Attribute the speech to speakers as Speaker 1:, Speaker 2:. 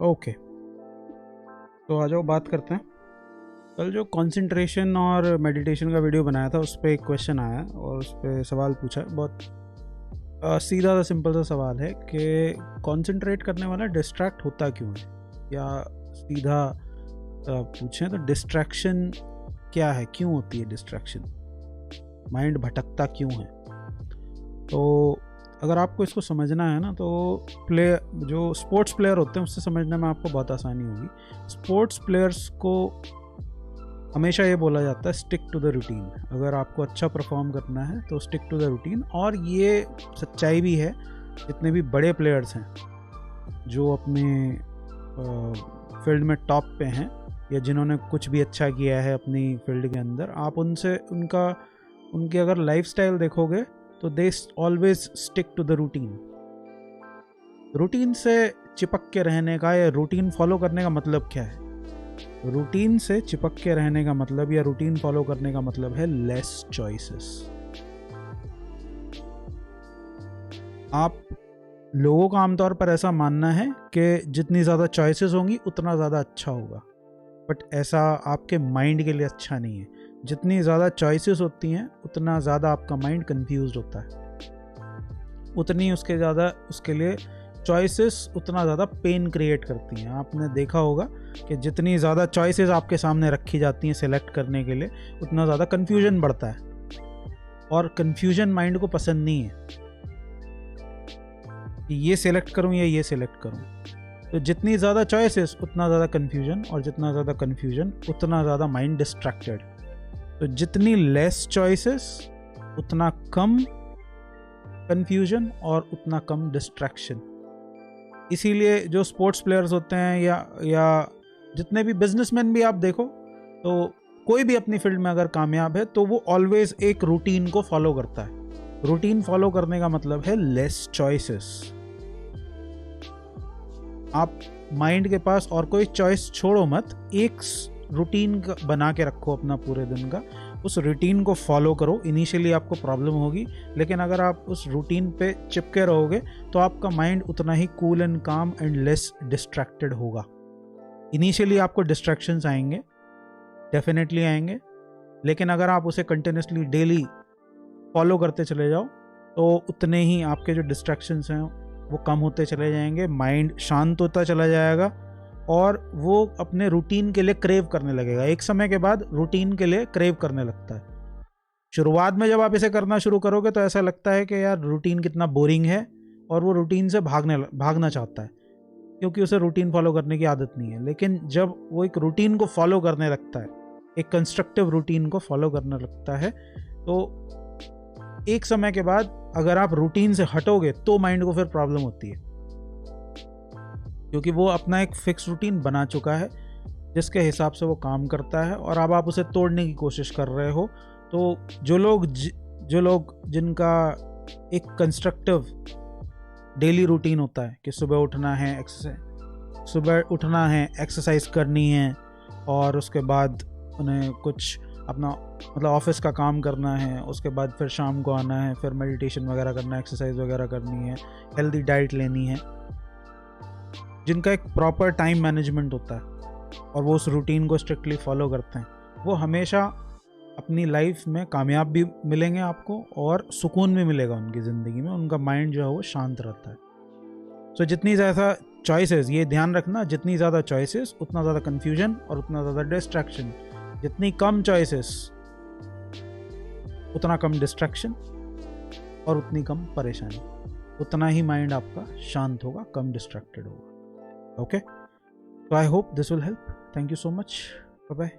Speaker 1: Okay, तो आ जाओ बात करते हैं। कल जो कंसंट्रेशन और मेडिटेशन का वीडियो बनाया था उस पर एक क्वेश्चन आया और उस पर सवाल पूछा है। बहुत सीधा सा सिंपल सा सवाल है कि कंसंट्रेट करने वाला डिस्ट्रैक्ट होता क्यों है, या सीधा पूछें तो डिस्ट्रैक्शन क्या है, क्यों होती है डिस्ट्रैक्शन, माइंड भटकता क्यों है। तो अगर आपको इसको समझना है ना, तो जो स्पोर्ट्स प्लेयर होते हैं उससे समझने में आपको बहुत आसानी होगी। स्पोर्ट्स प्लेयर्स को हमेशा ये बोला जाता है स्टिक टू द रूटीन। अगर आपको अच्छा परफॉर्म करना है तो स्टिक टू द रूटीन। और ये सच्चाई भी है, जितने भी बड़े प्लेयर्स हैं जो अपने फील्ड में टॉप पे हैं या जिन्होंने कुछ भी अच्छा किया है अपनी फील्ड के अंदर, आप उनसे उनकी अगर लाइफस्टाइल देखोगे तो they always stick to the routine. Routine से चिपक के रहने का या रूटीन फॉलो करने का मतलब क्या है? रूटीन से चिपक के रहने का मतलब या रूटीन फॉलो करने का मतलब है लेस चॉइसेस। आप लोगों का आमतौर पर ऐसा मानना है कि जितनी ज़्यादा चॉइसेस होंगी उतना ज़्यादा अच्छा होगा, बट ऐसा आपके माइंड के लिए अच्छा नहीं है। जितनी ज़्यादा चॉइसेस होती हैं उतना ज़्यादा आपका माइंड कंफ्यूज्ड होता है, उतनी उसके लिए चॉइसेस उतना ज़्यादा पेन क्रिएट करती हैं। आपने देखा होगा कि जितनी ज़्यादा चॉइसेस आपके सामने रखी जाती हैं सिलेक्ट करने के लिए, उतना ज़्यादा कन्फ्यूजन बढ़ता है, और कन्फ्यूजन माइंड को पसंद नहीं है कि ये सिलेक्ट करूं या ये सिलेक्ट करूं। तो जितनी ज़्यादा चॉइसेस उतना ज़्यादा कन्फ्यूजन, और जितना ज़्यादा कन्फ्यूजन उतना ज़्यादा माइंड डिस्ट्रैक्टेड। तो जितनी लेस चॉइसेस उतना कम कन्फ्यूजन और उतना कम डिस्ट्रैक्शन। इसीलिए जो स्पोर्ट्स प्लेयर्स होते हैं या जितने भी बिजनेसमैन भी आप देखो, तो कोई भी अपनी फील्ड में अगर कामयाब है तो वो ऑलवेज एक रूटीन को फॉलो करता है। रूटीन फॉलो करने का मतलब है लेस चॉइसेस। आप माइंड के पास और कोई चॉइस छोड़ो मत, एक रूटीन बना के रखो अपना पूरे दिन का, उस रूटीन को फॉलो करो। इनिशियली आपको प्रॉब्लम होगी, लेकिन अगर आप उस रूटीन पे चिपके रहोगे तो आपका माइंड उतना ही कूल एंड काम एंड लेस डिस्ट्रैक्टेड होगा। इनिशियली आपको डिस्ट्रैक्शंस आएंगे, डेफिनेटली आएंगे, लेकिन अगर आप उसे कंटिन्यूसली डेली फॉलो करते चले जाओ तो उतने ही आपके जो डिस्ट्रैक्शंस हैं वो कम होते चले जाएंगे, माइंड शांत होता चला जाएगा और वो अपने रूटीन के लिए क्रेव करने लगेगा। एक समय के बाद रूटीन के लिए क्रेव करने लगता है। शुरुआत में जब आप इसे करना शुरू करोगे तो ऐसा लगता है कि यार रूटीन कितना बोरिंग है, और वो रूटीन से भागना चाहता है क्योंकि उसे रूटीन फॉलो करने की आदत नहीं है। लेकिन जब वो एक रूटीन को फॉलो करने लगता है, एक कंस्ट्रक्टिव रूटीन को फॉलो करने लगता है, तो एक समय के बाद अगर आप रूटीन से हटोगे तो माइंड को फिर प्रॉब्लम होती है, क्योंकि वो अपना एक फिक्स रूटीन बना चुका है जिसके हिसाब से वो काम करता है, और अब आप उसे तोड़ने की कोशिश कर रहे हो। तो जो लोग जिनका एक कंस्ट्रक्टिव डेली रूटीन होता है कि सुबह उठना है, एक्सरसाइज करनी है, और उसके बाद उन्हें कुछ अपना मतलब ऑफिस का काम करना है, उसके बाद फिर शाम को आना है, फिर मेडिटेशन वगैरह करना है, एक्सरसाइज वगैरह करनी है, हेल्दी डाइट लेनी है, जिनका एक प्रॉपर टाइम मैनेजमेंट होता है और वो उस रूटीन को स्ट्रिक्टली फॉलो करते हैं, वो हमेशा अपनी लाइफ में कामयाब भी मिलेंगे आपको और सुकून भी मिलेगा उनकी ज़िंदगी में। उनका माइंड जो है वो शांत रहता है। सो जितनी ज़्यादा चॉइसेस, ये ध्यान रखना, जितनी ज़्यादा चॉइसेस उतना ज़्यादा कन्फ्यूजन और उतना ज़्यादा डिस्ट्रैक्शन। जितनी कम चॉइसेस उतना कम डिस्ट्रैक्शन और उतनी कम परेशानी, उतना ही माइंड आपका शांत होगा, कम डिस्ट्रैक्टेड होगा। Okay, so I hope this will help. Thank you so much. Bye bye.